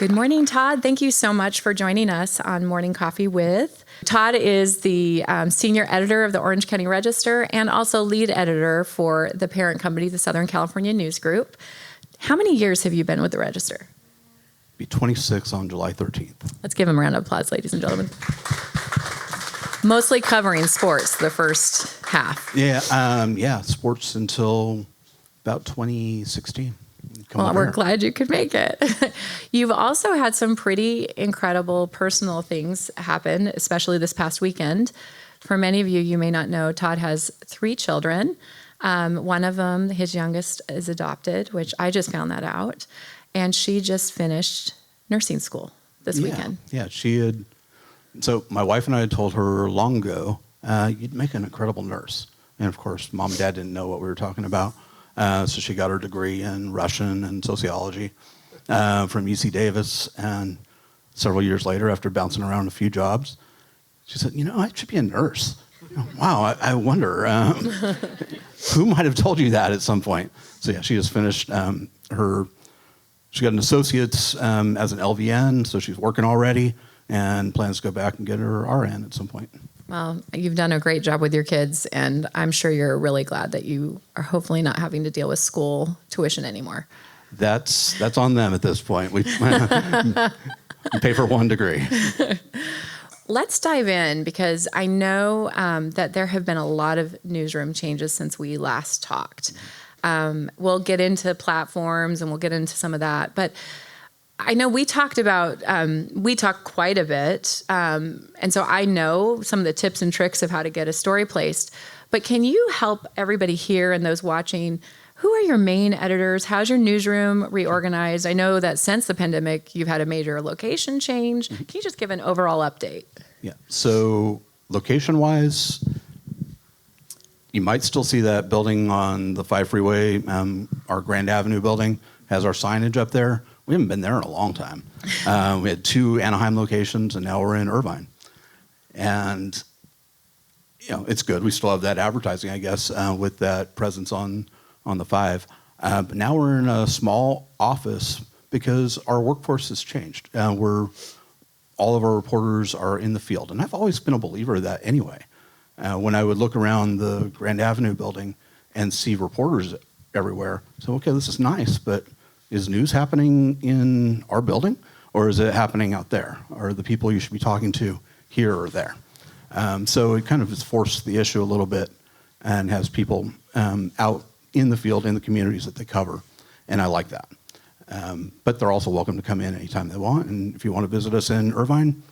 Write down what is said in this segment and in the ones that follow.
Good morning, Todd. Thank you so much for joining us on Morning Coffee with. Todd is the senior editor of the Orange County Register and also lead editor for the parent company, the Southern California News Group. How many years have you been with the Register? Be 26 on July 13th. Let's give him a round of applause, ladies and gentlemen. Mostly covering sports the first half. Yeah, sports until about 2016. Well, we're glad you could make it. You've also had some pretty incredible personal things happen, especially this past weekend. For many of you, you may not know, Todd has 3 children. One of them, his youngest, is adopted, which I just found that out. And she just finished nursing school this weekend. Yeah, she had. So my wife and I had told her long ago, you'd make an incredible nurse. And of course, mom and dad didn't know what we were talking about. So she got her degree in Russian and sociology from UC Davis. And several years later, after bouncing around a few jobs, she said, I should be a nurse. Wow, I wonder who might have told you that at some point. So yeah, she just finished she got an associate's as an LVN, so she's working already and plans to go back and get her RN at some point. Well, you've done a great job with your kids, and I'm sure you're really glad that you are hopefully not having to deal with school tuition anymore. That's on them at this point. We pay for 1 degree. Let's dive in, because I know that there have been a lot of newsroom changes since we last talked. We'll get into platforms and we'll get into some of that, but I know we talked quite a bit, and so I know some of the tips and tricks of how to get a story placed, but can you help everybody here and those watching, who are your main editors? How's your newsroom reorganized? I know that since the pandemic, you've had a major location change. Can you just give an overall update? Yeah, so location-wise, you might still see that building on the 5 freeway, our Grand Avenue building has our signage up there. We haven't been there in a long time. We had 2 Anaheim locations, and now we're in Irvine. And, it's good. We still have that advertising, I guess, with that presence on the 5. But now we're in a small office because our workforce has changed. All of our reporters are in the field. And I've always been a believer of that anyway. When I would look around the Grand Avenue building and see reporters everywhere, so, okay, this is nice, but is news happening in our building, or is it happening out there? Are the people you should be talking to here or there? So it kind of has forced the issue a little bit and has people out in the field, in the communities that they cover, and I like that. But they're also welcome to come in anytime they want, and if you want to visit us in Irvine,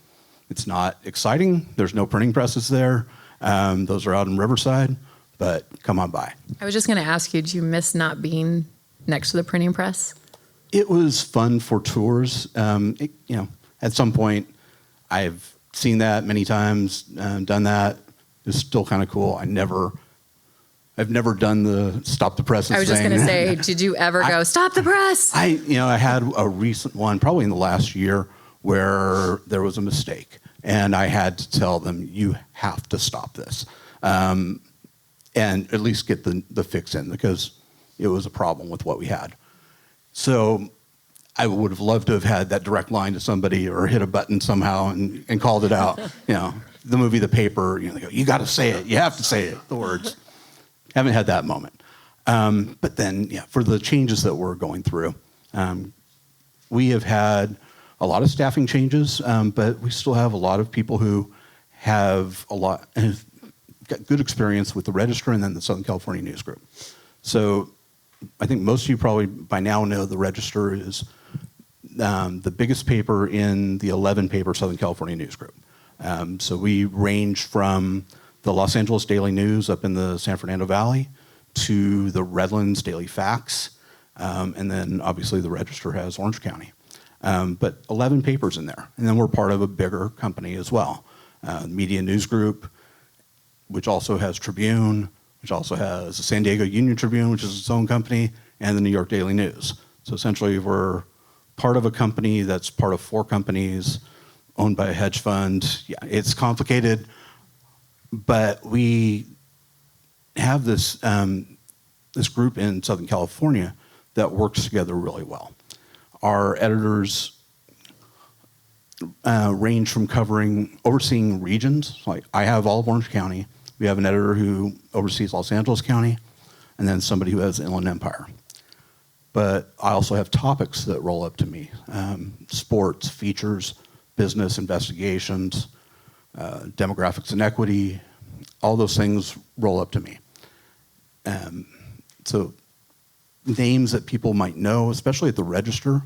it's not exciting. There's no printing presses there. Those are out in Riverside, but come on by. I was just going to ask you, do you miss not being next to the printing press? It was fun for tours. At some point, I've seen that many times, done that. It's still kind of cool. I've never done the stop the press thing. I was just going to say, did you ever go, stop the press? I had a recent one, probably in the last year, where there was a mistake. And I had to tell them, you have to stop this. And at least get the fix in, because it was a problem with what we had. So I would have loved to have had that direct line to somebody or hit a button somehow and called it out. The movie The Paper, they go, you got to say it. You have to say it, the words. Haven't had that moment. But then, for the changes that we're going through, we have had a lot of staffing changes, but we still have a lot of people who have got good experience with the Register and then the Southern California News Group. So I think most of you probably by now know the Register is the biggest paper in the 11-paper Southern California News Group. So we range from the Los Angeles Daily News up in the San Fernando Valley to the Redlands Daily Facts, and then obviously the Register has Orange County. But 11 papers in there, and then we're part of a bigger company as well. Media News Group, which also has Tribune, which also has the San Diego Union Tribune, which is its own company, and the New York Daily News. So essentially, we're part of a company that's part of 4 companies owned by a hedge fund. Yeah, it's complicated, but we have this this group in Southern California that works together really well. Our editors range from overseeing regions. Like I have all of Orange County. We have an editor who oversees Los Angeles County, and then somebody who has Inland Empire. But I also have topics that roll up to me: sports, features, business, investigations, demographics and equity. All those things roll up to me. So names that people might know, especially at the Register,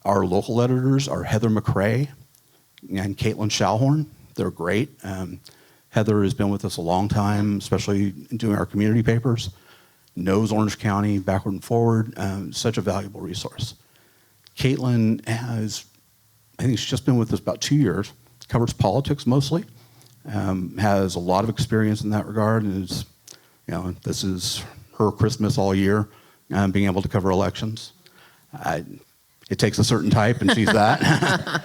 our local editors are Heather McRae and Caitlin Schallhorn. They're great. Heather has been with us a long time, especially doing our community papers. Knows Orange County backward and forward. Such a valuable resource. Caitlin I think she's just been with us about 2 years. Covers politics mostly. Has a lot of experience in that regard, and this is her Christmas all year, being able to cover elections. It takes a certain type, and she's that.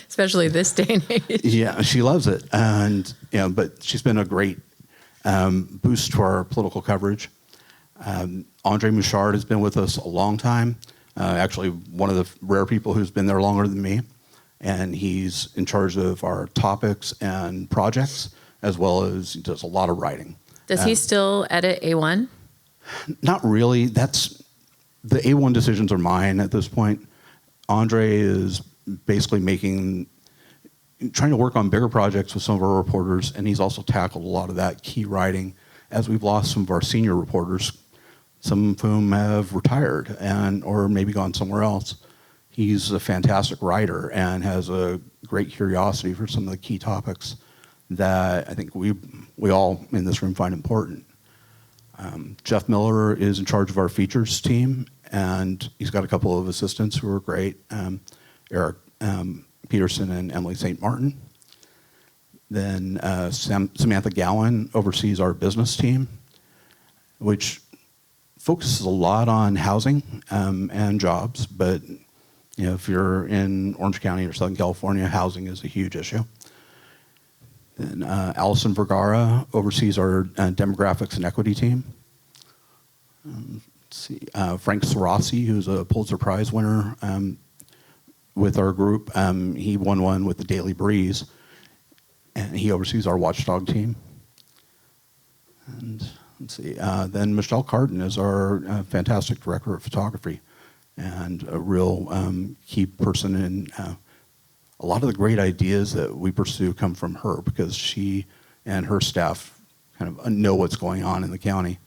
Especially this day and age. Yeah, she loves it, and but she's been a great boost to our political coverage. Andre Mouchard has been with us a long time. Actually, one of the rare people who's been there longer than me, and he's in charge of our topics and projects, as well as he does a lot of writing. Does he still edit A1? Not really. The A1 decisions are mine at this point. Andre is basically trying to work on bigger projects with some of our reporters, and he's also tackled a lot of that key writing as we've lost some of our senior reporters, some of whom have retired or maybe gone somewhere else. He's a fantastic writer and has a great curiosity for some of the key topics that I think we all in this room find important. Jeff Miller is in charge of our features team, and he's got a couple of assistants who are great, Eric Peterson and Emily St. Martin. Then Samantha Gowan oversees our business team, which focuses a lot on housing and jobs, but if you're in Orange County or Southern California, housing is a huge issue. Then Allison Vergara oversees our demographics and equity team. Let's see, Frank Sarasi, who's a Pulitzer Prize winner with our group. He won one with the Daily Breeze, and he oversees our watchdog team. And let's see, then Michelle Carden is our fantastic director of photography and a real key person in a lot of the great ideas that we pursue come from her because she and her staff kind of know what's going on in the county.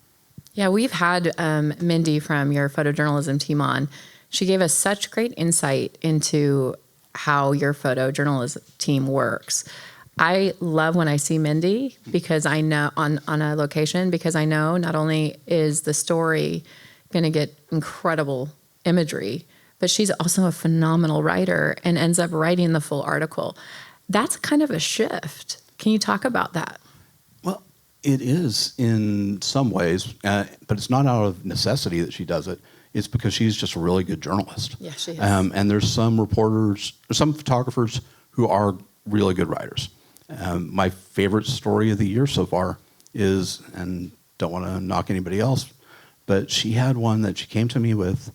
Yeah, we've had Mindy from your photojournalism team on. She gave us such great insight into how your photojournalism team works. I love when I see Mindy because I know on a location, because I know not only is the story going to get incredible imagery, but she's also a phenomenal writer and ends up writing the full article. That's kind of a shift. Can you talk about that? Well, it is in some ways, but it's not out of necessity that she does it. It's because she's just a really good journalist. Yeah, she is. And there's some photographers who are really good writers. My favorite story of the year so far is, and don't want to knock anybody else, but she had one that she came to me with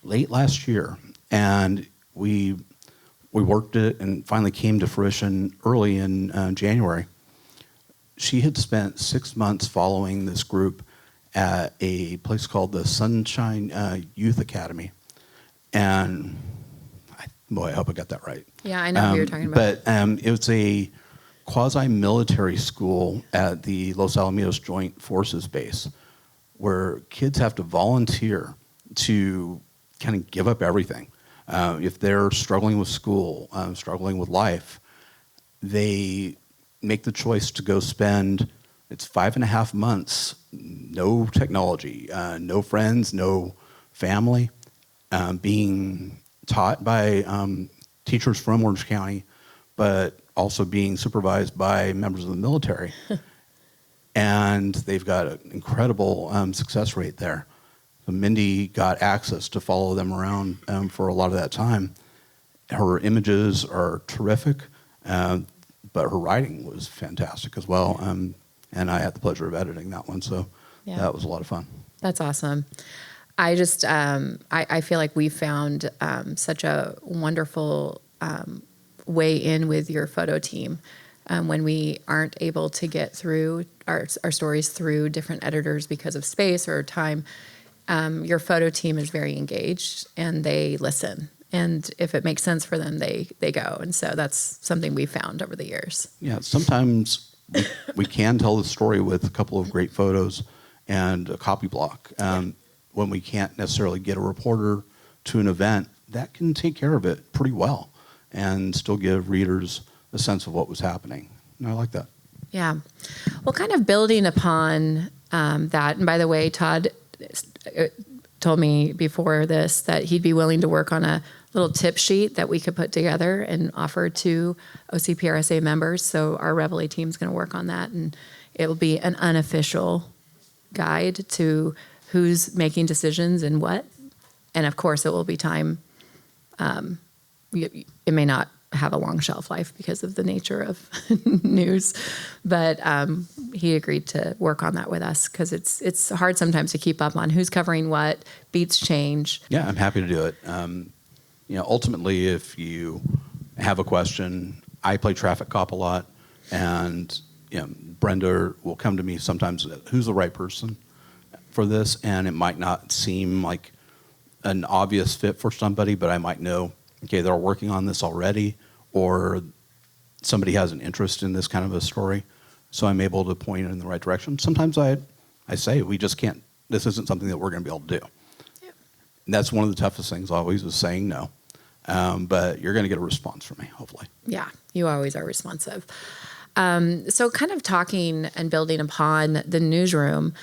late last year, and we worked it and finally came to fruition early in January. She had spent 6 months following this group at a place called the Sunshine Youth Academy, and I hope I got that right. Yeah, I know who you're talking about. But it was a quasi-military school at the Los Alamitos Joint Forces Base where kids have to volunteer to kind of give up everything. If they're struggling with school, struggling with life, they make the choice to go spend, it's 5.5 months, no technology, no friends, no family, being taught by teachers from Orange County, but also being supervised by members of the military. And they've got an incredible success rate there. So Mindy got access to follow them around for a lot of that time. Her images are terrific, but her writing was fantastic as well. And I had the pleasure of editing that one, so that was a lot of fun. That's awesome. I just, I feel like we found such a wonderful weigh in with your photo team. When we aren't able to get through our stories through different editors because of space or time, your photo team is very engaged and they listen. And if it makes sense for them, they go. And so that's something we found over the years. Yeah, sometimes we can tell the story with a couple of great photos and a copy block. When we can't necessarily get a reporter to an event, that can take care of it pretty well and still give readers a sense of what was happening. And I like that. Yeah. Well, kind of building upon that, and by the way, Todd told me before this that he'd be willing to work on a little tip sheet that we could put together and offer to OCPRSA members. So our Reveille team's going to work on that, and it will be an unofficial guide to who's making decisions and what. And of course, it will be time. It may not have a long shelf life because of the nature of news, but he agreed to work on that with us because it's hard sometimes to keep up on who's covering what, beats change. Yeah, I'm happy to do it. Ultimately, if you have a question, I play traffic cop a lot, and Brenda will come to me sometimes, who's the right person for this? And it might not seem like an obvious fit for somebody, but I might know, okay, they're working on this already, or somebody has an interest in this kind of a story, so I'm able to point it in the right direction. Sometimes I say, we just can't, this isn't something that we're going to be able to do. Yep. And that's one of the toughest things always, is saying no. But you're going to get a response from me, hopefully. Yeah, you always are responsive. So kind of talking and building upon the newsroom,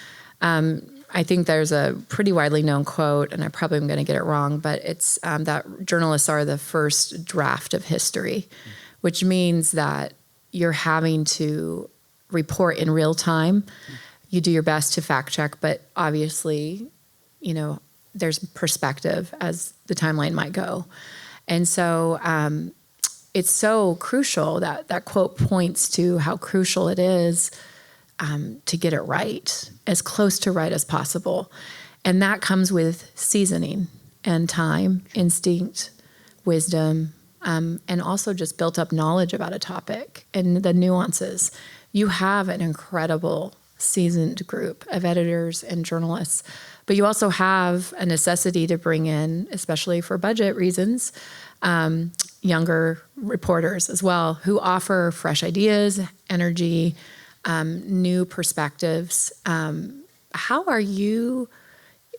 I think there's a pretty widely known quote, and I probably am going to get it wrong, but it's that journalists are the first draft of history, which means that you're having to report in real time. You do your best to fact check, but obviously, there's perspective as the timeline might go. And so it's so crucial that quote points to how crucial it is to get it right, as close to right as possible. And that comes with seasoning and time, instinct, wisdom, and also just built up knowledge about a topic and the nuances. You have an incredible seasoned group of editors and journalists, but you also have a necessity to bring in, especially for budget reasons, younger reporters as well, who offer fresh ideas, energy, new perspectives. How are you,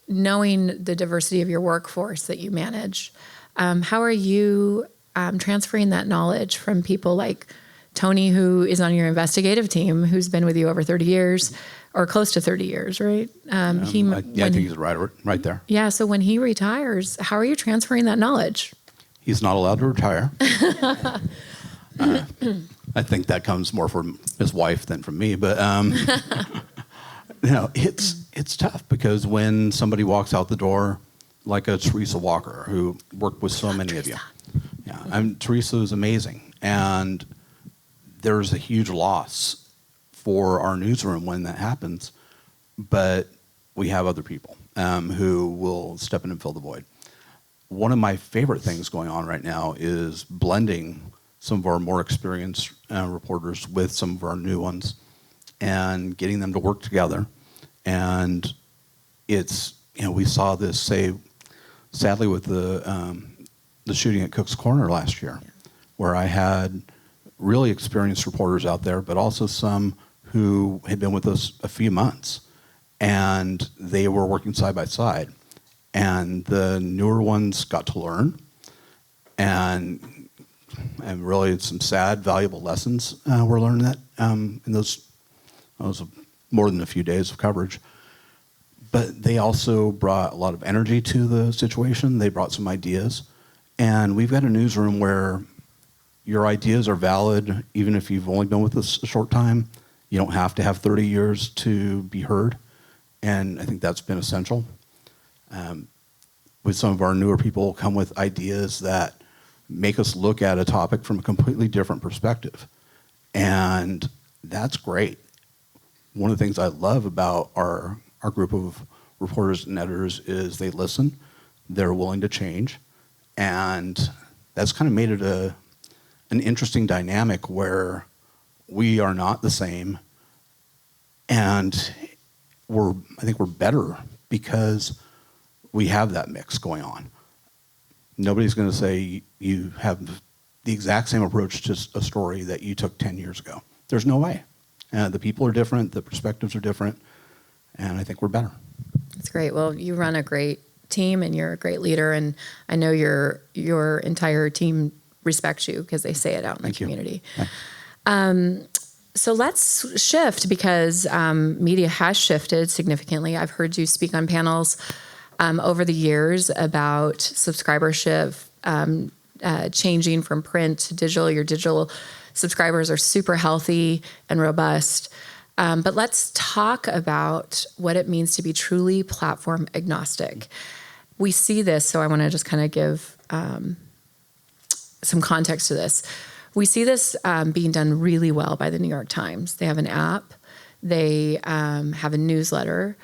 knowing the diversity of your workforce that you manage, how are you transferring that knowledge from people like Tony, who is on your investigative team, who's been with you over 30 years, or close to 30 years, right? I think he's right there. Yeah, so when he retires, how are you transferring that knowledge? He's not allowed to retire. I think that comes more from his wife than from me, but it's tough because when somebody walks out the door, like a Teresa Walker, who worked with so many Teresa. of you. Yeah, Teresa is amazing, and there's a huge loss for our newsroom when that happens, but we have other people who will step in and fill the void. One of my favorite things going on right now is blending some of our more experienced reporters with some of our new ones and getting them to work together. And it's, we saw this, sadly with the shooting at Cook's Corner last year, where I had really experienced reporters out there, but also some who had been with us a few months, and they were working side by side. And the newer ones got to learn, and really some sad, valuable lessons were learned that in those more than a few days of coverage. But they also brought a lot of energy to the situation. They brought some ideas, and we've got a newsroom where your ideas are valid, even if you've only been with us a short time. You don't have to have 30 years to be heard, and I think that's been essential. With some of our newer people come with ideas that make us look at a topic from a completely different perspective, and that's great. One of the things I love about our group of reporters and editors is they listen, they're willing to change, and that's kind of made it an interesting dynamic where we are not the same, and I think we're better because we have that mix going on. Nobody's going to say you have the exact same approach to a story that you took 10 years ago. There's no way. The people are different, the perspectives are different, and I think we're better. That's great. Well, you run a great team and you're a great leader, and I know your entire team respects you because they say it out in the community. So let's shift, because media has shifted significantly. I've heard you speak on panels over the years about subscribership changing from print to digital. Your digital subscribers are super healthy and robust. But let's talk about what it means to be truly platform agnostic. We see this, so I want to just kind of give some context to this. We see this being done really well by the New York Times. They have an app. They have a newsletter.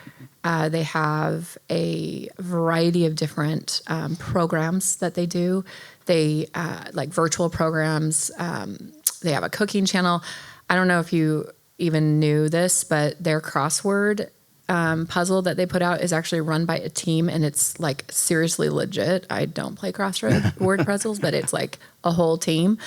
They have a variety of different programs that they do. They like virtual programs. They have a cooking channel. I don't know if you even knew this, but their crossword puzzle that they put out is actually run by a team, and it's like seriously legit. I don't play crossword puzzles, but it's like a whole team.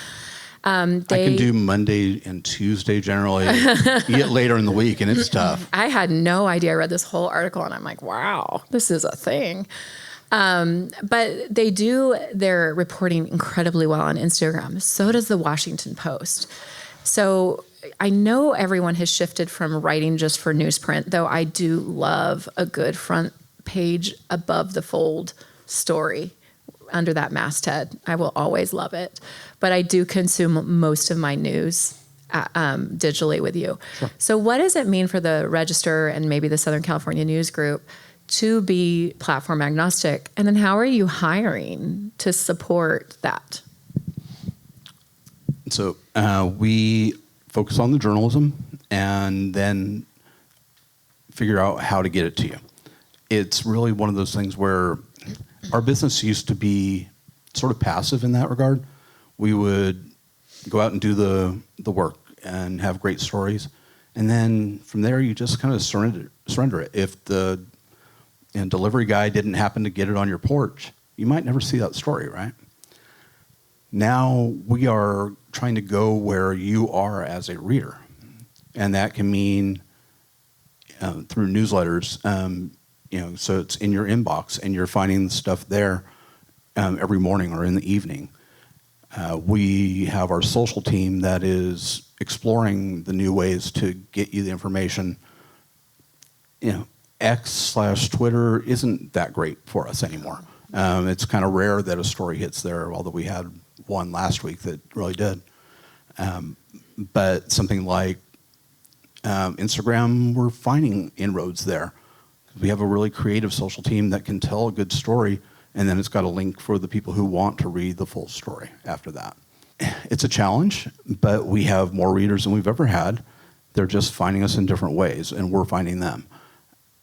I can do Monday and Tuesday generally. You get later in the week and it's tough. I had no idea. I read this whole article and I'm like, wow, this is a thing. But they do their reporting incredibly well on Instagram. So does the Washington Post. So I know everyone has shifted from writing just for newsprint, though I do love a good front page above the fold story under that masthead. I will always love it. But I do consume most of my news digitally with you. Sure. So what does it mean for the Register and maybe the Southern California News Group to be platform agnostic? And then how are you hiring to support that? So we focus on the journalism and then figure out how to get it to you. It's really one of those things where our business used to be sort of passive in that regard. We would go out and do the work and have great stories. And then from there, you just kind of surrender it. If the delivery guy didn't happen to get it on your porch, you might never see that story, right? Now we are trying to go where you are as a reader. And that can mean through newsletters, so it's in your inbox and you're finding the stuff there every morning or in the evening. We have our social team that is exploring the new ways to get you the information. X/Twitter isn't that great for us anymore. It's kind of rare that a story hits there, although we had one last week that really did. But something like Instagram, we're finding inroads there. We have a really creative social team that can tell a good story, and then it's got a link for the people who want to read the full story after that. It's a challenge, but we have more readers than we've ever had. They're just finding us in different ways, and we're finding them.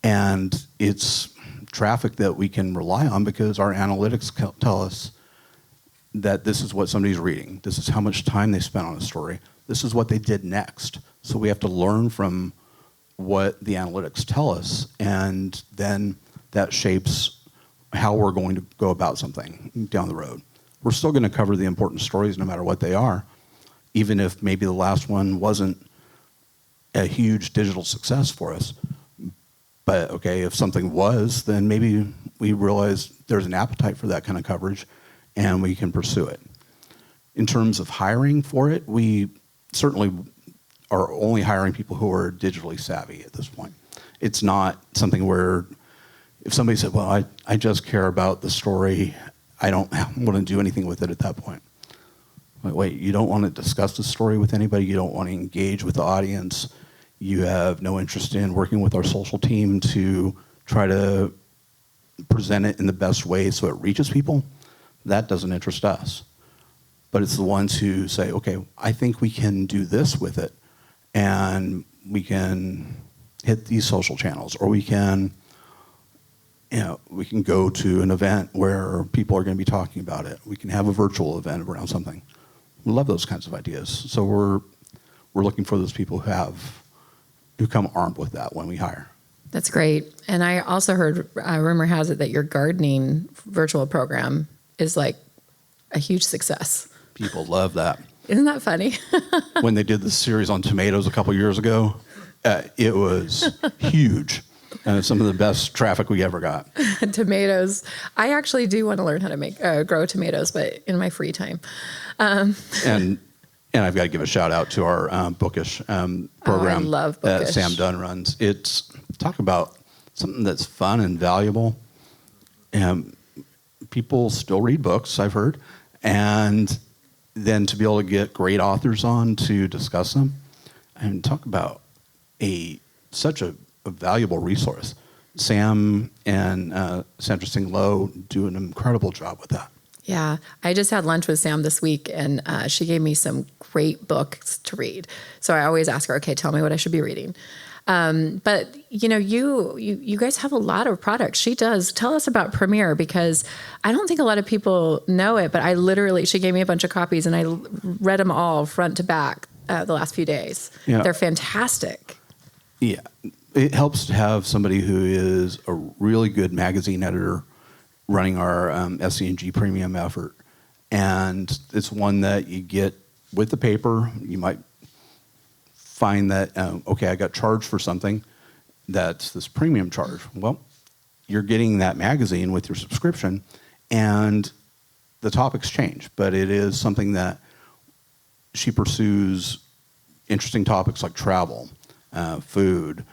And it's traffic that we can rely on because our analytics tell us that this is what somebody's reading. This is how much time they spent on a story. This is what they did next. So we have to learn from what the analytics tell us, and then that shapes how we're going to go about something down the road. We're still going to cover the important stories no matter what they are, even if maybe the last one wasn't a huge digital success for us. But okay, if something was, then maybe we realize there's an appetite for that kind of coverage and we can pursue it. In terms of hiring for it, we certainly are only hiring people who are digitally savvy at this point. It's not something where if somebody said, well, I just care about the story, I don't want to do anything with it at that point. Wait, you don't want to discuss the story with anybody? You don't want to engage with the audience? You have no interest in working with our social team to try to present it in the best way so it reaches people? That doesn't interest us. But it's the ones who say, okay, I think we can do this with it, and we can hit these social channels, or we can we can go to an event where people are going to be talking about it. We can have a virtual event around something. We love those kinds of ideas. So we're looking for those people who come armed with that when we hire. That's great. And I also heard, rumor has it that your gardening virtual program is like a huge success. People love that. Isn't that funny? When they did the series on tomatoes a couple years ago, it was huge. And it's some of the best traffic we ever got. Tomatoes. I actually do want to learn how to grow tomatoes, but in my free time. And I've got to give a shout out to our Bookish program I love Bookish. that Sam Dunn runs. It's talk about something that's fun and valuable. And people still read books, I've heard. And then to be able to get great authors on to discuss them and talk about such a valuable resource. Sam and Sandra Singh Lowe do an incredible job with that. Yeah, I just had lunch with Sam this week, and she gave me some great books to read. So I always ask her, okay, tell me what I should be reading. But you guys have a lot of products. She does. Tell us about Premiere, because I don't think a lot of people know it, but she gave me a bunch of copies and I read them all front to back the last few days. Yeah. They're fantastic. Yeah. It helps to have somebody who is a really good magazine editor running our SC&G premium effort. And it's one that you get with the paper. You might find that, I got charged for something that's this premium charge. Well, you're getting that magazine with your subscription, and the topics change. But it is something that she pursues interesting topics like travel, food.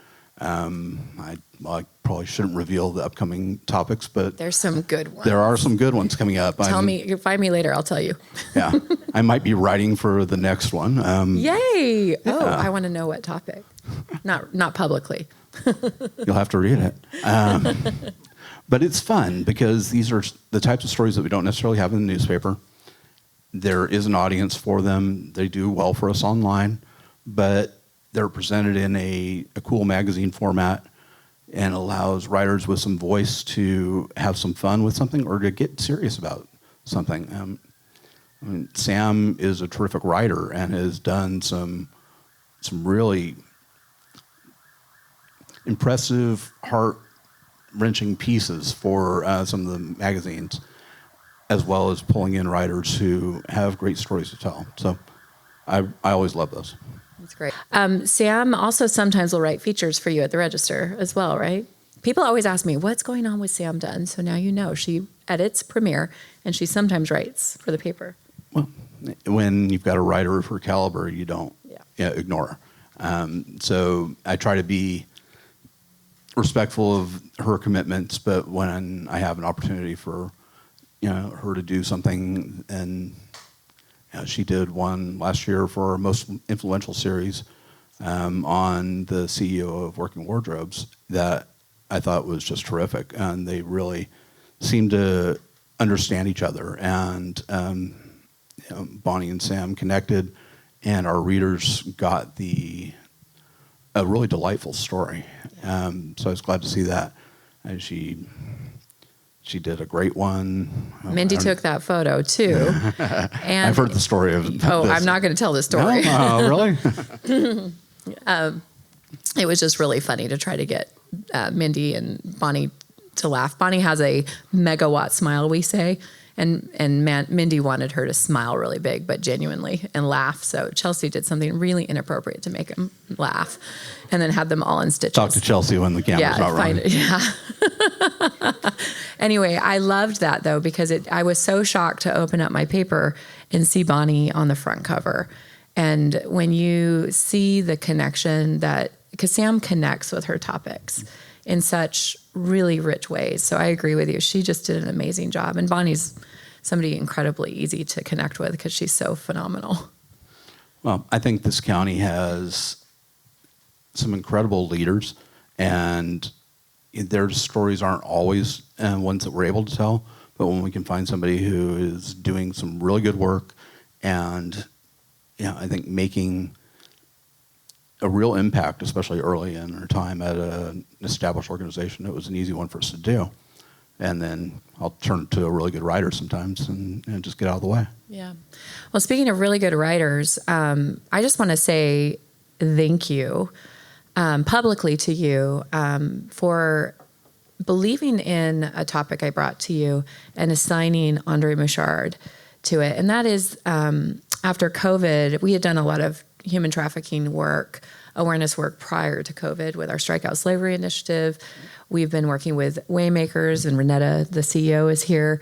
I probably shouldn't reveal the upcoming topics, but there's some good ones. There are some good ones coming up. Find me later. I'll tell you. Yeah, I might be writing for the next one. Yay! Yeah. Oh, I want to know what topic. Not publicly. You'll have to read it. But it's fun because these are the types of stories that we don't necessarily have in the newspaper. There is an audience for them. They do well for us online, but they're presented in a cool magazine format and allows writers with some voice to have some fun with something or to get serious about something. Sam is a terrific writer and has done some really impressive, heart-wrenching pieces for some of the magazines, as well as pulling in writers who have great stories to tell. So I always love those. That's great. Sam also sometimes will write features for you at the Register as well, right? People always ask me, what's going on with Sam Dunn? So now you know. She edits Premiere, and she sometimes writes for the paper. Well, when you've got a writer of her caliber, you don't ignore her. So I try to be respectful of her commitments, but when I have an opportunity for her to do something, and she did one last year for our most influential series on the CEO of Working Wardrobes that I thought was just terrific. And they really seemed to understand each other. And Bonnie and Sam connected, and our readers got a really delightful story. So I was glad to see that. And she did a great one. Mindy took that photo too. And I've heard the story of this. I'm not going to tell the story. No? Really? It was just really funny to try to get Mindy and Bonnie to laugh. Bonnie has a megawatt smile, we say, and Mindy wanted her to smile really big, but genuinely, and laugh. So Chelsea did something really inappropriate to make them laugh, and then had them all in stitches. Talk to Chelsea when the camera's not running. Yeah. Anyway, I loved that though, because I was so shocked to open up my paper and see Bonnie on the front cover. And when you see the connection because Sam connects with her topics in such really rich ways. So I agree with you. She just did an amazing job. And Bonnie's somebody incredibly easy to connect with because she's so phenomenal. Well, I think this county has some incredible leaders, and their stories aren't always ones that we're able to tell, but when we can find somebody who is doing some really good work and I think making a real impact, especially early in her time at an established organization, it was an easy one for us to do. and then I'll turn to a really good writer sometimes and just get out of the way. Yeah. Well, speaking of really good writers, I just want to say thank you publicly to you for believing in a topic I brought to you and assigning Andre Mouchard to it. And that is after COVID, we had done a lot of human trafficking work, awareness work prior to COVID with our Strikeout Slavery Initiative. We've been working with Waymakers, and Renetta, the CEO, is here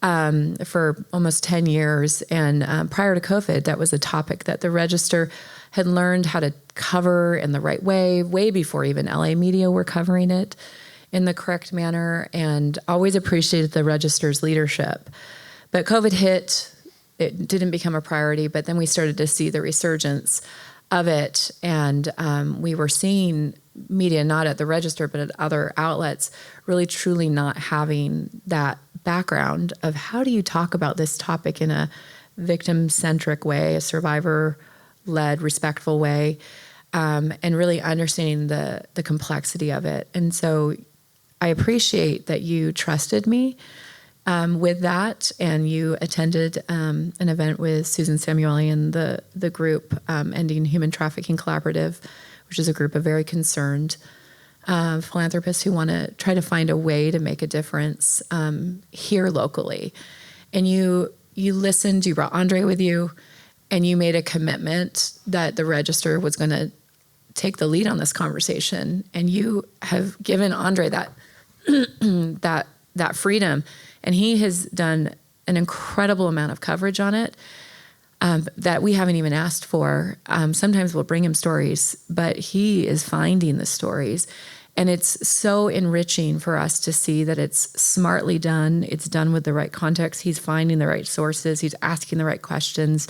for almost 10 years. And prior to COVID, that was a topic that the Register had learned how to cover in the right way before even LA media were covering it in the correct manner, and always appreciated the Register's leadership. But COVID hit, it didn't become a priority, but then we started to see the resurgence of it, and we were seeing media, not at the Register, but at other outlets, really truly not having that background of how do you talk about this topic in a victim-centric way, a survivor-led, respectful way, and really understanding the complexity of it. And so I appreciate that you trusted me with that, and you attended an event with Susan Samueli and the group Ending Human Trafficking Collaborative, which is a group of very concerned philanthropists who want to try to find a way to make a difference here locally. And you listened, you brought Andre with you, and you made a commitment that the Register was going to take the lead on this conversation. And you have given Andre that that freedom, and he has done an incredible amount of coverage on it that we haven't even asked for. Sometimes we'll bring him stories, but he is finding the stories, and it's so enriching for us to see that it's smartly done. It's done with the right context. He's finding the right sources. He's asking the right questions,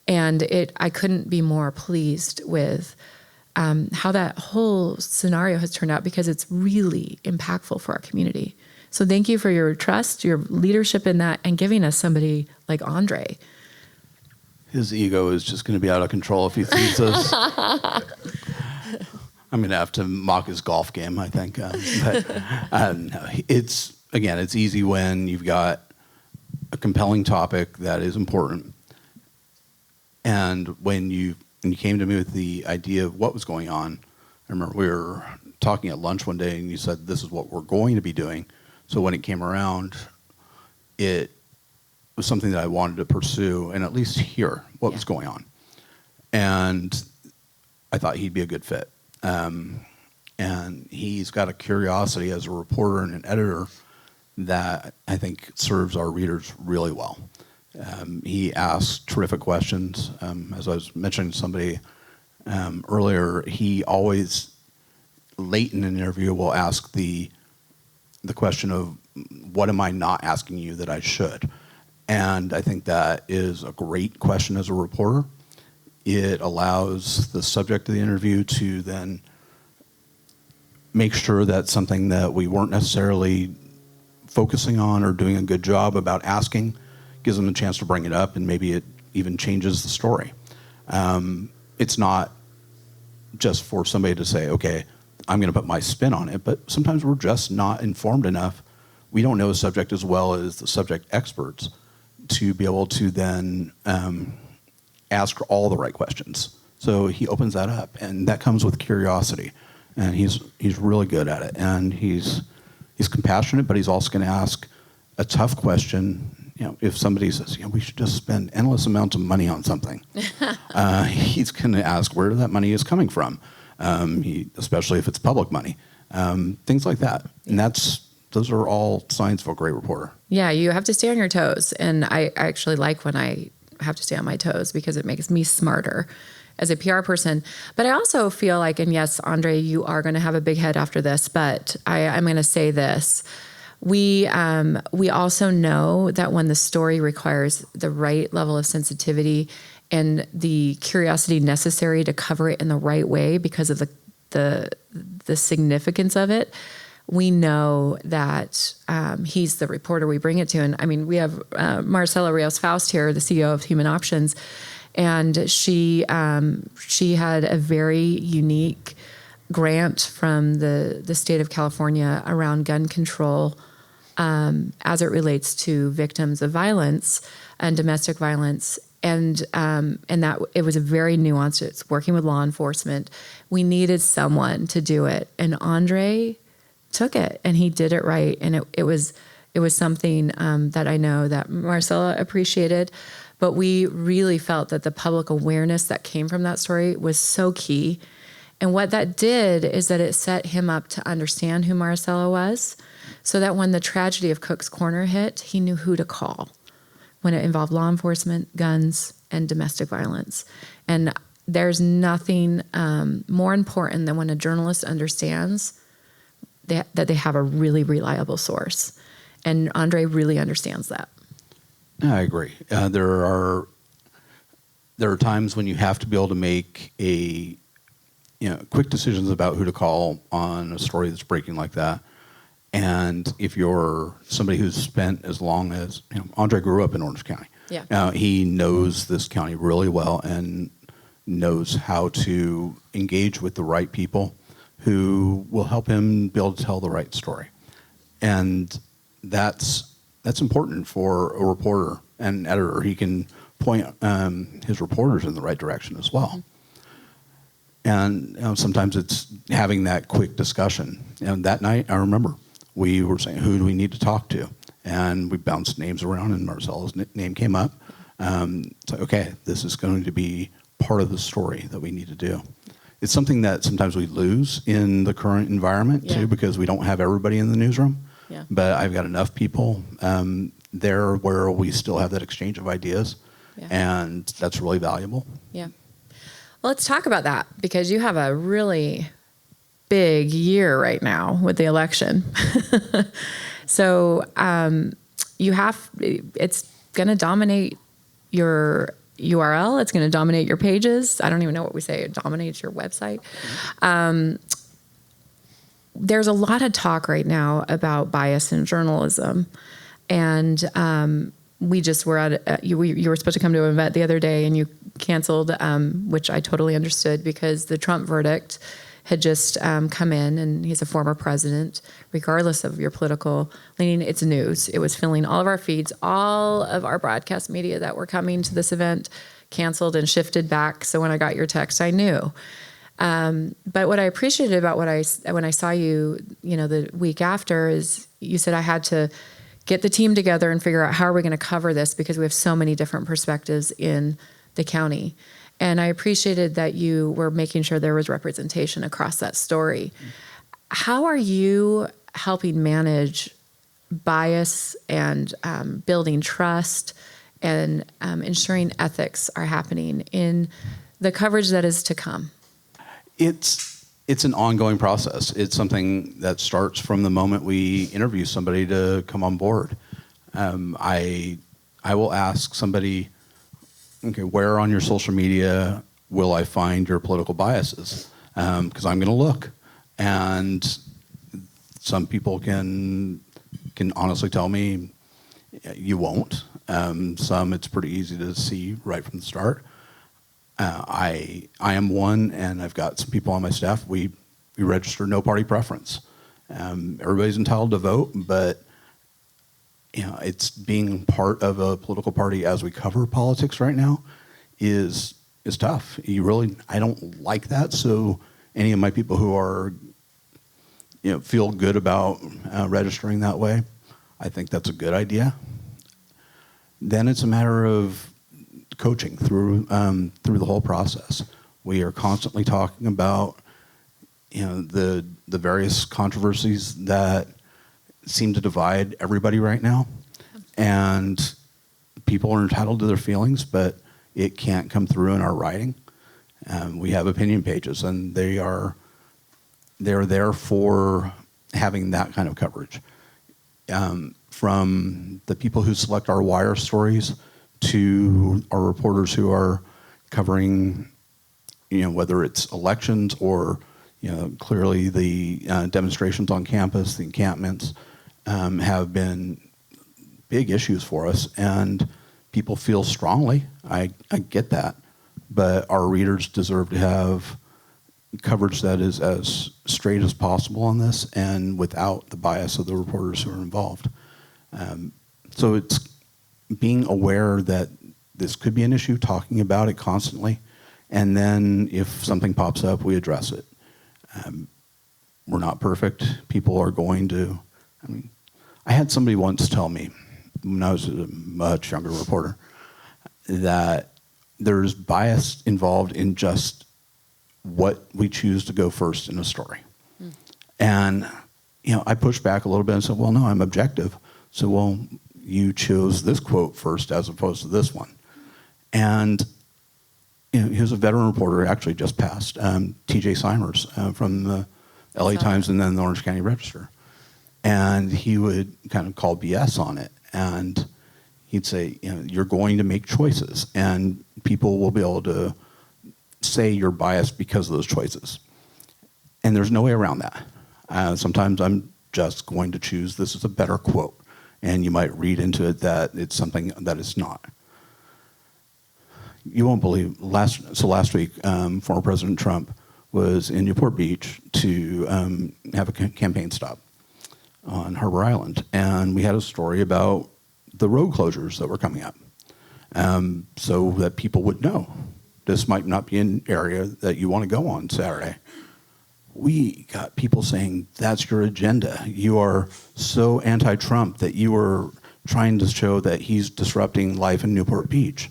and I couldn't be more pleased with how that whole scenario has turned out, because it's really impactful for our community. So thank you for your trust, your leadership in that, and giving us somebody like Andre. His ego is just going to be out of control if he sees us. I'm going to have to mock his golf game, I think. No, it's easy when you've got a compelling topic that is important. And when you came to me with the idea of what was going on, I remember we were talking at lunch one day, and you said, this is what we're going to be doing. So when it came around, it was something that I wanted to pursue and at least hear what was going on. And I thought he'd be a good fit. And he's got a curiosity as a reporter and an editor that I think serves our readers really well. He asks terrific questions. As I was mentioning to somebody earlier, he always, late in an interview, will ask the question of, what am I not asking you that I should? And I think that is a great question as a reporter. It allows the subject of the interview to then make sure that something that we weren't necessarily focusing on or doing a good job about asking gives them a chance to bring it up, and maybe it even changes the story. It's not just for somebody to say, okay, I'm going to put my spin on it, but sometimes we're just not informed enough. We don't know the subject as well as the subject experts to be able to then ask all the right questions. So he opens that up, and that comes with curiosity, and he's really good at it. And he's compassionate, but he's also going to ask a tough question. You know, if somebody says, we should just spend endless amounts of money on something, he's going to ask where that money is coming from, especially if it's public money, things like that. And those are all signs of a great reporter. Yeah, you have to stay on your toes. And I actually like when I have to stay on my toes, because it makes me smarter as a PR person. But I also feel like, and yes, Andre, you are going to have a big head after this, but I'm going to say this. We also know that when the story requires the right level of sensitivity and the curiosity necessary to cover it in the right way because of the significance of it, we know that he's the reporter we bring it to. And I mean, we have Marcela Rios-Faust here, the CEO of Human Options, and she had a very unique grant from the state of California around gun control as it relates to victims of violence and domestic violence. And that it was a very nuanced, it's working with law enforcement. We needed someone to do it. And Andre took it and he did it right. And it was something that I know that Marcella appreciated, but we really felt that the public awareness that came from that story was so key. And what that did is that it set him up to understand who Marcella was, so that when the tragedy of Cook's Corner hit, he knew who to call when it involved law enforcement, guns, and domestic violence. And there's nothing more important than when a journalist understands that they have a really reliable source. And Andre really understands that. Yeah, I agree. There are times when you have to be able to make quick decisions about who to call on a story that's breaking like that. And if you're somebody who's spent as long as, Andre grew up in Orange County. Yeah. He knows this county really well and knows how to engage with the right people who will help him be able to tell the right story. And that's important for a reporter and editor. He can point his reporters in the right direction as well. And sometimes it's having that quick discussion. And that night, I remember, we were saying, who do we need to talk to? And we bounced names around, and Marcella's name came up. So, okay, this is going to be part of the story that we need to do. It's something that sometimes we lose in the current environment, too, because we don't have everybody in the newsroom. Yeah. But I've got enough people there where we still have that exchange of ideas, and that's really valuable. Yeah. Well, let's talk about that, because you have a really big year right now with the election. So it's going to dominate your URL. It's going to dominate your pages. I don't even know what we say. It dominates your website. There's a lot of talk right now about bias in journalism. And we just were at, you were supposed to come to an event the other day and you canceled, which I totally understood, because the Trump verdict had just come in, and he's a former president. Regardless of your political leaning, it's news. It was filling all of our feeds. All of our broadcast media that were coming to this event canceled and shifted back. So when I got your text, I knew. But what I appreciated about when I saw you, the week after, is you said I had to get the team together and figure out how are we going to cover this, because we have so many different perspectives in the county. And I appreciated that you were making sure there was representation across that story. How are you helping manage bias and building trust and ensuring ethics are happening in the coverage that is to come? It's an ongoing process. It's something that starts from the moment we interview somebody to come on board. I will ask somebody, okay, where on your social media will I find your political biases? Because I'm going to look. And some people can honestly tell me you won't. Some it's pretty easy to see right from the start. I am one, and I've got some people on my staff. We register no party preference. Everybody's entitled to vote, but it's being part of a political party as we cover politics right now is tough. I don't like that. So any of my people who are feel good about registering that way, I think that's a good idea. Then it's a matter of coaching through the whole process. We are constantly talking about the various controversies that seem to divide everybody right now, and people are entitled to their feelings, but it can't come through in our writing. We have opinion pages, and they're there for having that kind of coverage. From the people who select our wire stories to our reporters who are covering, whether it's elections or, clearly the demonstrations on campus, the encampments, have been big issues for us, and people feel strongly. I get that, but our readers deserve to have coverage that is as straight as possible on this and without the bias of the reporters who are involved. So it's being aware that this could be an issue, talking about it constantly, and then if something pops up, we address it. We're not perfect. People are going to, I had somebody once tell me, when I was a much younger reporter, that there's bias involved in just what we choose to go first in a story. And, I pushed back a little bit and said, well, no, I'm objective. So, well, you chose this quote first as opposed to this one. And, he was a veteran reporter, actually just passed, T.J. Simers from the LA Times and then the Orange County Register. And he would kind of call BS on it. And he'd say, you're going to make choices, and people will be able to say you're biased because of those choices. And there's no way around that. Sometimes I'm just going to choose this is a better quote, and you might read into it that it's something that it's not. You won't believe, last week, former President Trump was in Newport Beach to have a campaign stop on Harbor Island, and we had a story about the road closures that were coming up, so that people would know this might not be an area that you want to go on Saturday. We got people saying, that's your agenda. You are so anti-Trump that you are trying to show that he's disrupting life in Newport Beach.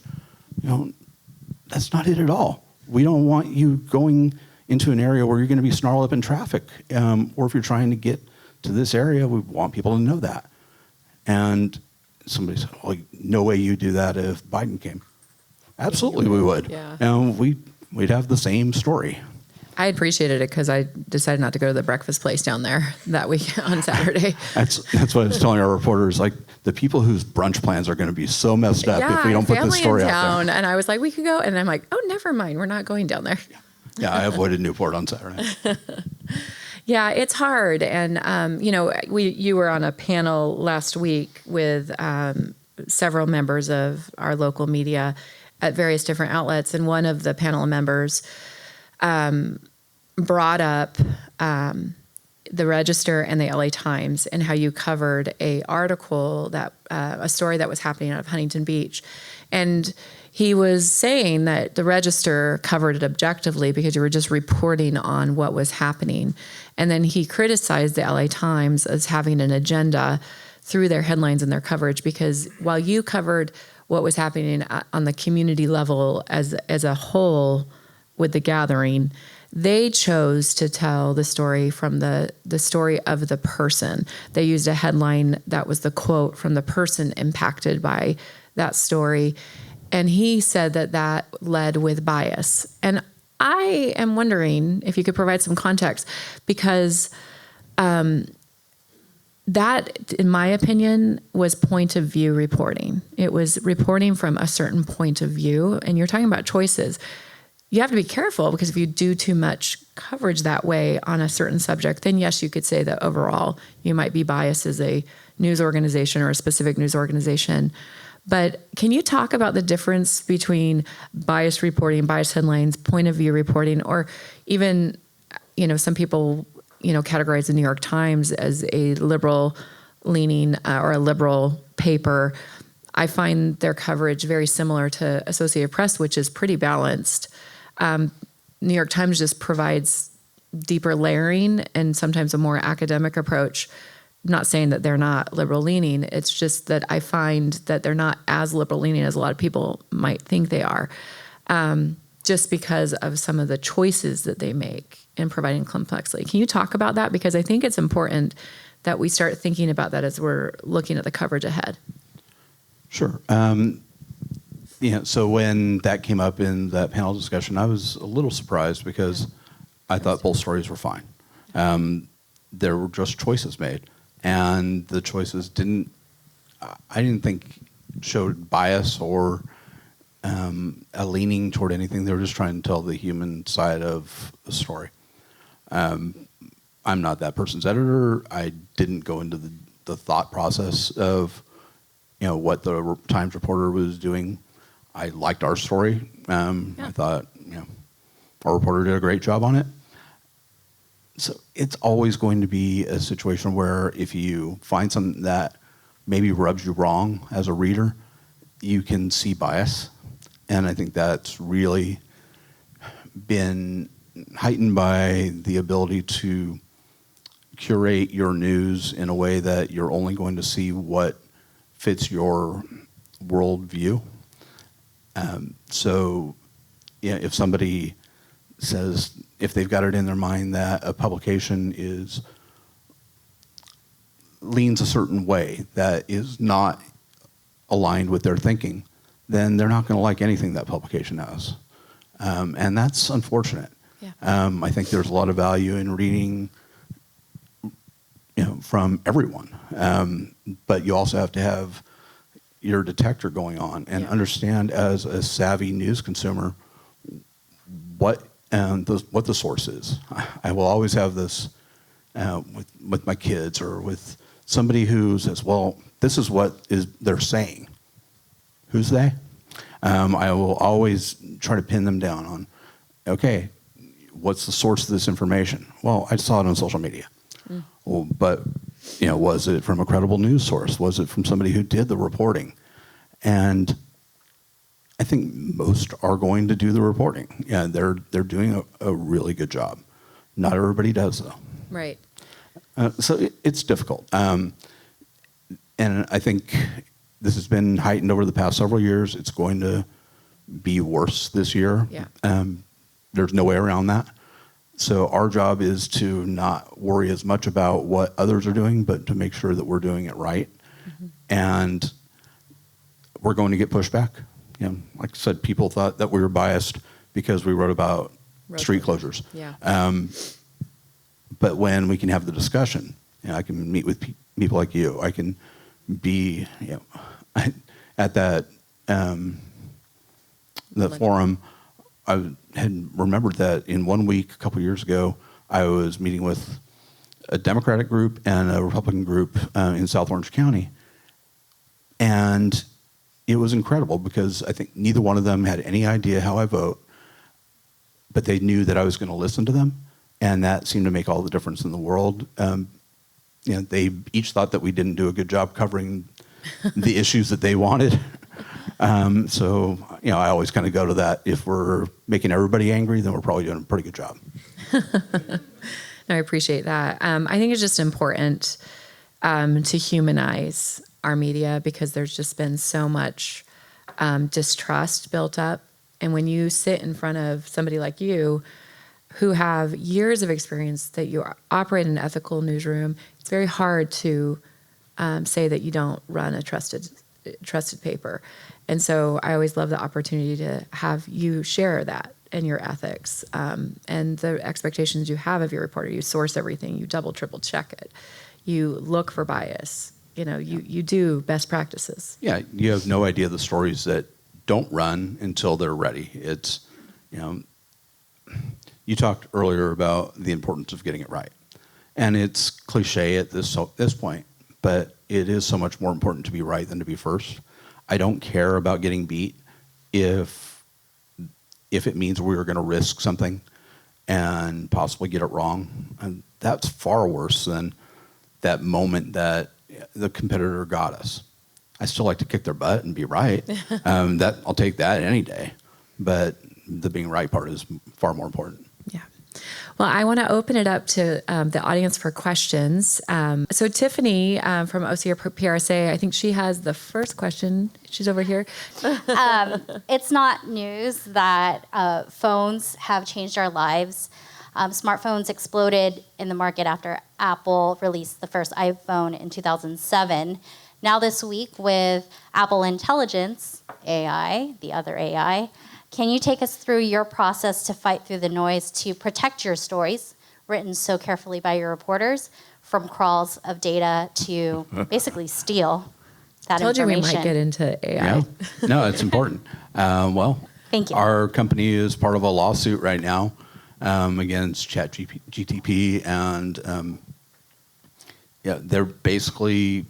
That's not it at all. We don't want you going into an area where you're going to be snarled up in traffic, or if you're trying to get to this area, we want people to know that. And somebody said, well, no way you do that if Biden came. Absolutely we would. Yeah. And we'd have the same story. I appreciated it because I decided not to go to the breakfast place down there that week on Saturday. That's what I was telling our reporters, like the people whose brunch plans are going to be so messed up if we don't put this story out there. And I was like, we could go. And I'm like, oh, never mind. We're not going down there. Yeah, I avoided Newport on Saturday. Yeah, it's hard. And, you were on a panel last week with several members of our local media at various different outlets. And one of the panel members brought up the Register and the LA Times and how you covered a story that was happening out of Huntington Beach. And he was saying that the Register covered it objectively because you were just reporting on what was happening. And then he criticized the LA Times as having an agenda through their headlines and their coverage, because while you covered what was happening on the community level as a whole with the gathering, they chose to tell the story from the story of the person. They used a headline that was the quote from the person impacted by that story. And he said that led with bias. And I am wondering if you could provide some context, because that, in my opinion, was point of view reporting. It was reporting from a certain point of view. And you're talking about choices. You have to be careful, because if you do too much coverage that way on a certain subject, then yes, you could say that overall you might be biased as a news organization or a specific news organization. But can you talk about the difference between biased reporting, biased headlines, point of view reporting, or even, some people, categorize the New York Times as a liberal leaning or a liberal paper. I find their coverage very similar to Associated Press, which is pretty balanced. New York Times just provides deeper layering and sometimes a more academic approach. I'm not saying that they're not liberal leaning. It's just that I find that they're not as liberal leaning as a lot of people might think they are, just because of some of the choices that they make in providing complexly. Can you talk about that? Because I think it's important that we start thinking about that as we're looking at the coverage ahead. Sure. So when that came up in that panel discussion, I was a little surprised because I thought both stories were fine. There were just choices made, and the choices I didn't think showed bias or a leaning toward anything. They were just trying to tell the human side of the story. I'm not that person's editor. I didn't go into the thought process of what the Times reporter was doing. I liked our story. I thought our reporter did a great job on it. So it's always going to be a situation where if you find something that maybe rubs you wrong as a reader, you can see bias. And I think that's really been heightened by the ability to curate your news in a way that you're only going to see what fits your worldview. So, yeah, if somebody says, if they've got it in their mind that a publication leans a certain way that is not aligned with their thinking, then they're not going to like anything that publication has. And that's unfortunate. Yeah. I think there's a lot of value in reading, from everyone. But you also have to have your detector going on and understand, as a savvy news consumer, what the source is. I will always have this with my kids or with somebody who says, well, this is what they're saying. Who's they? I will always try to pin them down on, okay, what's the source of this information? Well, I saw it on social media. Well, but was it from a credible news source? Was it from somebody who did the reporting? And I think most are going to do the reporting. Yeah, they're doing a really good job. Not everybody does, though. Right. So it's difficult. And I think this has been heightened over the past several years. It's going to be worse this year. Yeah. There's no way around that. So our job is to not worry as much about what others are doing, but to make sure that we're doing it right. Mm-hmm. And we're going to get pushback. Like I said, people thought that we were biased because we wrote about street closures. Yeah. But when we can have the discussion, I can meet with people like you. I can be, at that the forum. I had remembered that in 1 week, a couple years ago, I was meeting with a Democratic group and a Republican group in South Orange County. And it was incredible because I think neither one of them had any idea how I vote, but they knew that I was going to listen to them. And that seemed to make all the difference in the world. They each thought that we didn't do a good job covering the issues that they wanted. So I always kind of go to that. If we're making everybody angry, then we're probably doing a pretty good job. No, I appreciate that. I think it's just important to humanize our media because there's just been so much distrust built up. And when you sit in front of somebody like you who have years of experience, that you operate in an ethical newsroom, it's very hard to say that you don't run a trusted paper. And so I always love the opportunity to have you share that and your ethics and the expectations you have of your reporter. You source everything. You double, triple check it. You look for bias. You do best practices. Yeah, you have no idea the stories that don't run until they're ready. It's, you talked earlier about the importance of getting it right. And it's cliche at this point, but it is so much more important to be right than to be first. I don't care about getting beat if it means we were going to risk something and possibly get it wrong. And that's far worse than that moment that the competitor got us. I still like to kick their butt and be right. I'll take that any day. But the being right part is far more important. Yeah. Well, I want to open it up to the audience for questions. So Tiffany from OCR PRSA, I think she has the first question. She's over here. It's not news that phones have changed our lives. Smartphones exploded in the market after Apple released the first iPhone in 2007. Now this week with Apple Intelligence, AI, the other AI, can you take us through your process to fight through the noise to protect your stories, written so carefully by your reporters, from crawls of data to basically steal that Told information? You we might get into AI. Yeah. No, it's important. Thank you. Our company is part of a lawsuit right now against ChatGPT, and they're basically,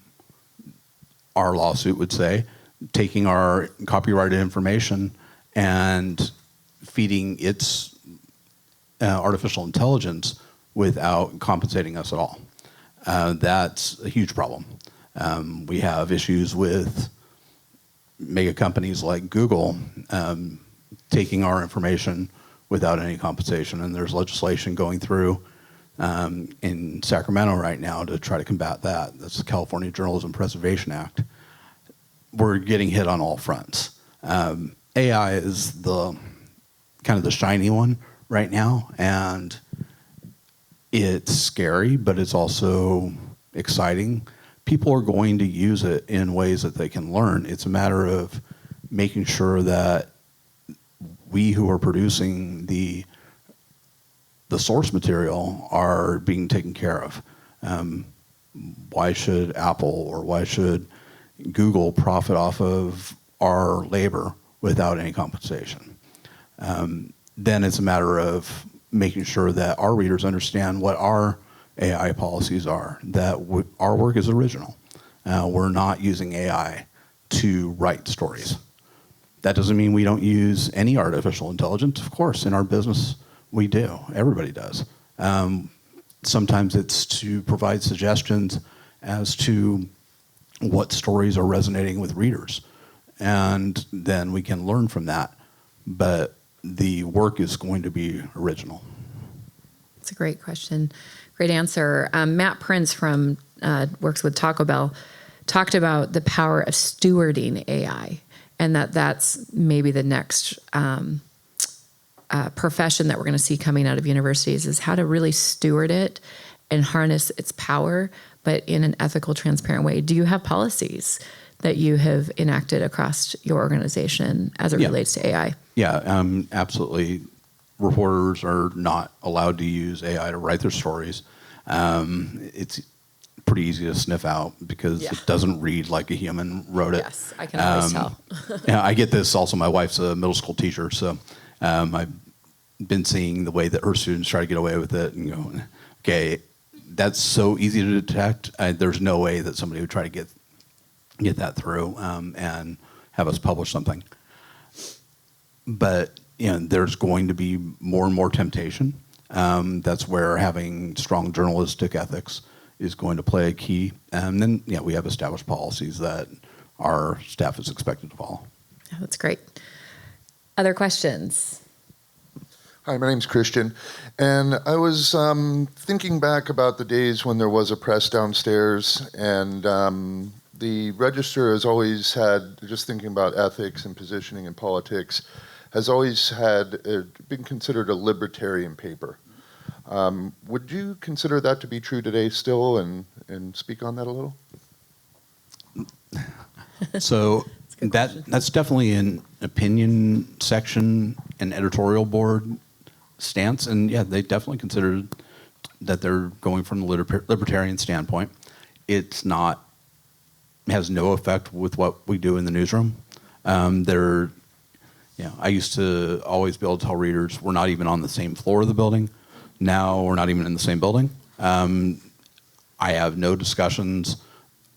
our lawsuit would say, taking our copyrighted information and feeding its artificial intelligence without compensating us at all. That's a huge problem. We have issues with mega companies like Google taking our information without any compensation, and there's legislation going through in Sacramento right now to try to combat that. That's the California Journalism Preservation Act. We're getting hit on all fronts. AI is the kind of the shiny one right now, and it's scary, but it's also exciting. People are going to use it in ways that they can learn. It's a matter of making sure that we who are producing the source material are being taken care of. Why should Apple or why should Google profit off of our labor without any compensation? Then it's a matter of making sure that our readers understand what our AI policies are, that our work is original. We're not using AI to write stories. That doesn't mean we don't use any artificial intelligence. Of course, in our business, we do. Everybody does. Sometimes it's to provide suggestions as to what stories are resonating with readers. And then we can learn from that. But the work is going to be original. That's a great question. Great answer. Matt Prince from works with Taco Bell talked about the power of stewarding AI, and that's maybe the next profession that we're going to see coming out of universities is how to really steward it and harness its power, but in an ethical, transparent way. Do you have policies that you have enacted across your organization as it relates to AI? Yeah, absolutely. Reporters are not allowed to use AI to write their stories. It's pretty easy to sniff out because it doesn't read like a human wrote it. Yes, I can always tell. Yeah, I get this also. My wife's a middle school teacher, so I've been seeing the way that her students try to get away with it and go, okay, that's so easy to detect. There's no way that somebody would try to get that through and have us publish something. But there's going to be more and more temptation. That's where having strong journalistic ethics is going to play a key. And then we have established policies that our staff is expected to follow. Yeah, that's great. Other questions? Hi, my name's Christian, and I was thinking back about the days when there was a press downstairs, and the Register has always had, just thinking about ethics and positioning in politics, has always had been considered a libertarian paper. Would you consider that to be true today still, and speak on that a little? So that's definitely an opinion section and editorial board stance, and they definitely consider that they're going from the libertarian standpoint. It has no effect with what we do in the newsroom. I used to always be able to tell readers we're not even on the same floor of the building. Now we're not even in the same building. I have no discussions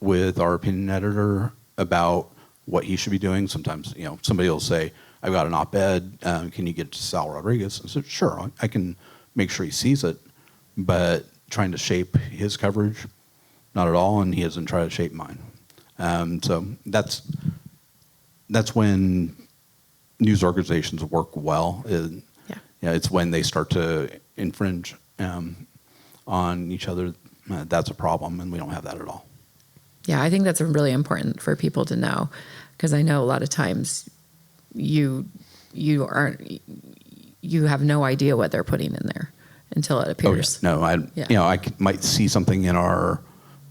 with our opinion editor about what he should be doing. Sometimes, somebody will say, I've got an op-ed, can you get it to Sal Rodriguez? I said, sure, I can make sure he sees it, but trying to shape his coverage, not at all, and he hasn't tried to shape mine. So that's when news organizations work well. It's when they start to infringe on each other. That's a problem, and we don't have that at all. Yeah, I think that's really important for people to know, because I know a lot of times you have no idea what they're putting in there until it appears. Oh, yeah. No, I might see something in our,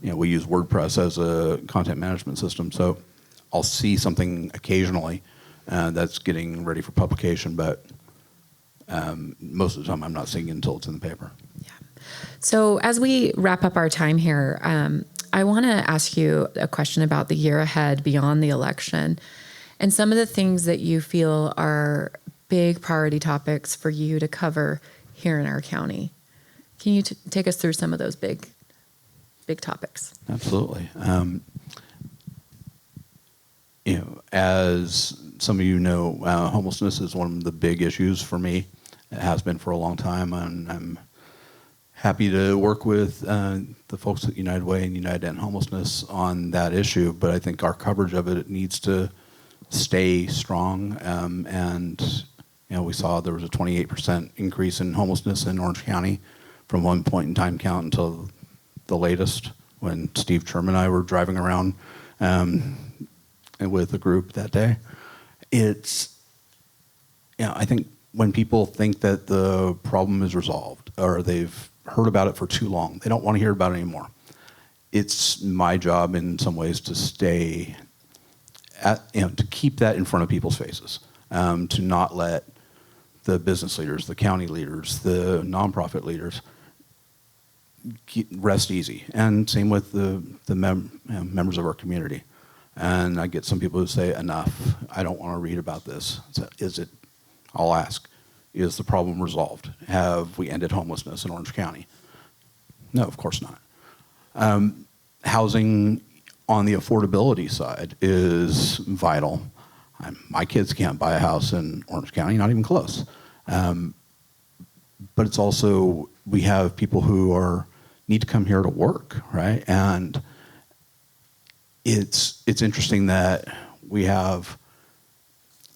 we use WordPress as a content management system, so I'll see something occasionally that's getting ready for publication, but most of the time I'm not seeing it until it's in the paper. Yeah. So as we wrap up our time here, I want to ask you a question about the year ahead beyond the election and some of the things that you feel are big priority topics for you to cover here in our county. Can you take us through some of those big topics? Absolutely. As some of you know, homelessness is one of the big issues for me. It has been for a long time, and I'm happy to work with the folks at United Way and United End Homelessness on that issue, but I think our coverage of it needs to stay strong. And we saw there was a 28% increase in homelessness in Orange County from one point in time count until the latest, when Steve Sherman and I were driving around with a group that day. I think when people think that the problem is resolved or they've heard about it for too long, they don't want to hear about it anymore. It's my job in some ways to stay to keep that in front of people's faces, to not let the business leaders, the county leaders, the nonprofit leaders rest easy. And same with the members of our community. And I get some people who say, enough, I don't want to read about this. I'll ask, is the problem resolved? Have we ended homelessness in Orange County? No, of course not. Housing on the affordability side is vital. My kids can't buy a house in Orange County, not even close. But it's also, we have people who need to come here to work, right? And it's interesting that we have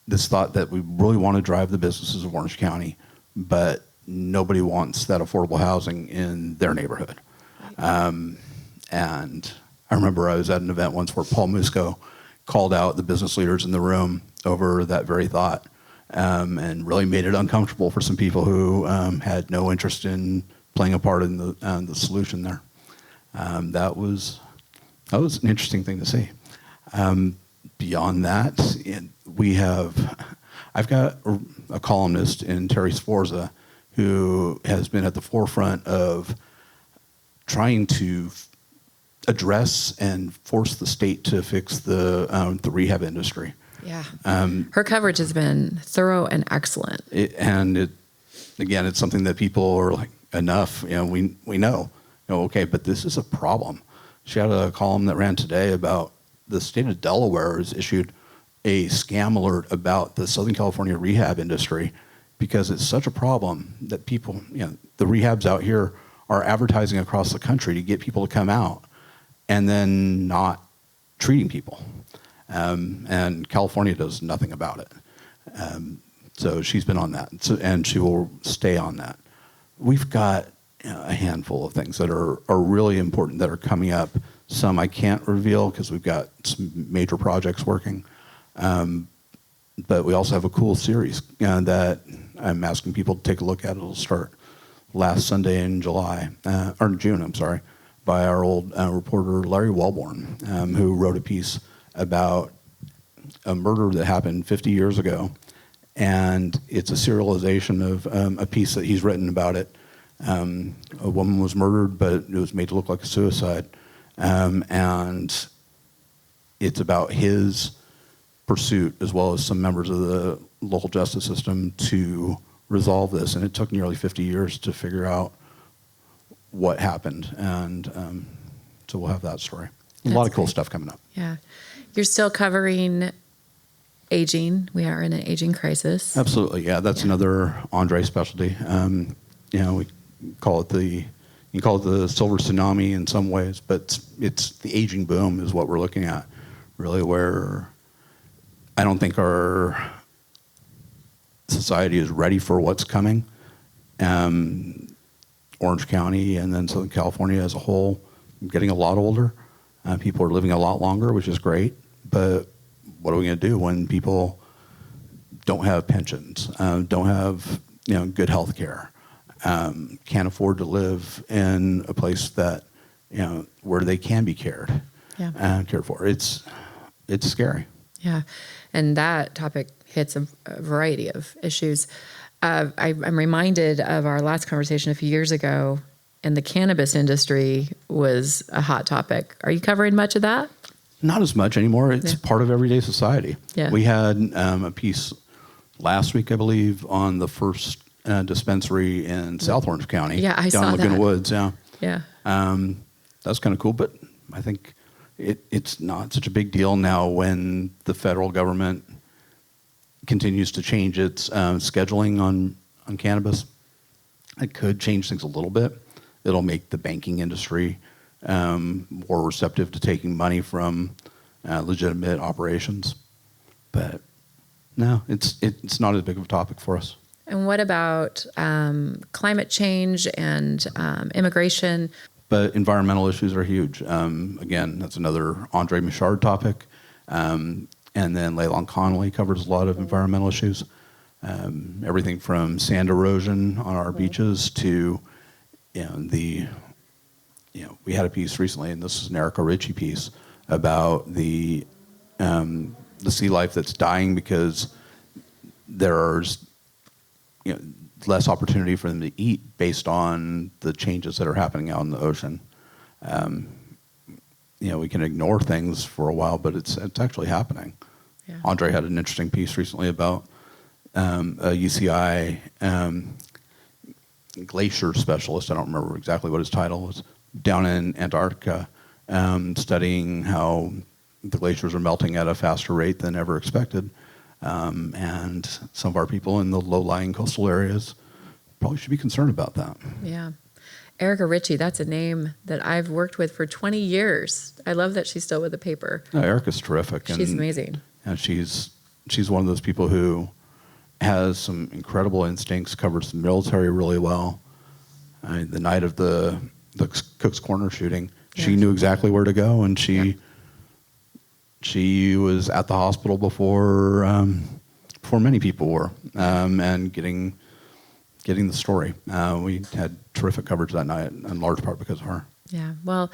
this thought that we really want to drive the businesses of Orange County, but nobody wants that affordable housing in their neighborhood. And I remember I was at an event once where Paul Musco called out the business leaders in the room over that very thought, and really made it uncomfortable for some people who had no interest in playing a part in the solution there. That was an interesting thing to see. Beyond that, I've got a columnist in Terry Sforza who has been at the forefront of trying to address and force the state to fix the rehab industry. Yeah. Her coverage has been thorough and excellent. Again, it's something that people are like, enough, we know, okay, but this is a problem. She had a column that ran today about the state of Delaware has issued a scam alert about the Southern California rehab industry because it's such a problem that people, the rehabs out here are advertising across the country to get people to come out and then not treating people. And California does nothing about it. So she's been on that, and she will stay on that. We've got a handful of things that are really important that are coming up. Some I can't reveal because we've got some major projects working. But we also have a cool series that I'm asking people to take a look at. It'll start last Sunday in June, by our old reporter Larry Wellborn, who wrote a piece about a murder that happened 50 years ago. And it's a serialization of a piece that he's written about it. A woman was murdered, but it was made to look like a suicide. And it's about his pursuit, as well as some members of the local justice system, to resolve this. And it took nearly 50 years to figure out what happened. And so we'll have that story. A lot of cool stuff coming up. Yeah. You're still covering aging. We are in an aging crisis. Absolutely, yeah. That's another Andre specialty. We call it you can call it the silver tsunami in some ways, but it's the aging boom is what we're looking at, really, where I don't think our society is ready for what's coming. Orange County and then Southern California as a whole, getting a lot older. People are living a lot longer, which is great, but what are we going to do when people don't have pensions, don't have good health care, can't afford to live in a place that where they can be cared for? It's scary. Yeah, and that topic hits a variety of issues. I'm reminded of our last conversation a few years ago, and the cannabis industry was a hot topic. Are you covering much of that? Not as much anymore. It's part of everyday society. Yeah. We had a piece last week, I believe, on the first dispensary in South Orange County. Yeah, I saw that. Down Laguna Woods, yeah. Yeah. That's kind of cool, but I think it's not such a big deal now when the federal government continues to change its scheduling on cannabis. It could change things a little bit, It'll make the banking industry more receptive to taking money from legitimate operations. But no, it's not as big of a topic for us. And what about climate change and immigration? But environmental issues are huge. Again, that's another Andre Michard topic. And then Leilon Connolly covers a lot of environmental issues. Everything from sand erosion on our beaches to, we had a piece recently, and this is an Erica Ritchie piece, about the sea life that's dying because there's less opportunity for them to eat based on the changes that are happening out in the ocean. We can ignore things for a while, but it's actually happening. Yeah. Andre had an interesting piece recently about a UCI glacier specialist. I don't remember exactly what his title was, down in Antarctica, studying how the glaciers are melting at a faster rate than ever expected. And some of our people in the low-lying coastal areas probably should be concerned about that. Yeah. Erica Ritchie, that's a name that I've worked with for 20 years. I love that she's still with the paper. No, Erica's terrific. She's amazing. And she's one of those people who has some incredible instincts, covers the military really well. The night of the Cook's Corner shooting, she knew exactly where to go, and she was at the hospital before many people were, and getting the story. We had terrific coverage that night, in large part because of her. Yeah. Well,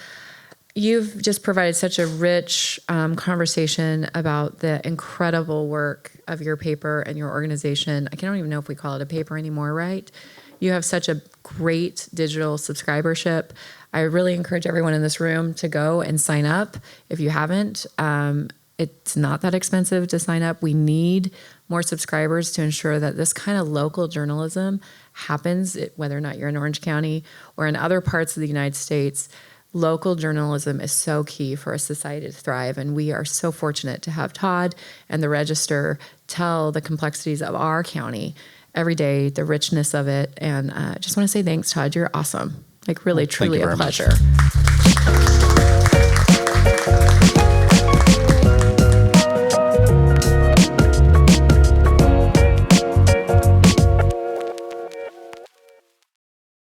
you've just provided such a rich conversation about the incredible work of your paper and your organization. I don't even know if we call it a paper anymore, right? You have such a great digital subscribership. I really encourage everyone in this room to go and sign up if you haven't. It's not that expensive to sign up. We need more subscribers to ensure that this kind of local journalism happens, whether or not you're in Orange County or in other parts of the United States. Local journalism is so key for a society to thrive, and we are so fortunate to have Todd and the Register tell the complexities of our county every day, the richness of it, and I just want to say thanks, Todd. You're awesome. Really, truly a pleasure.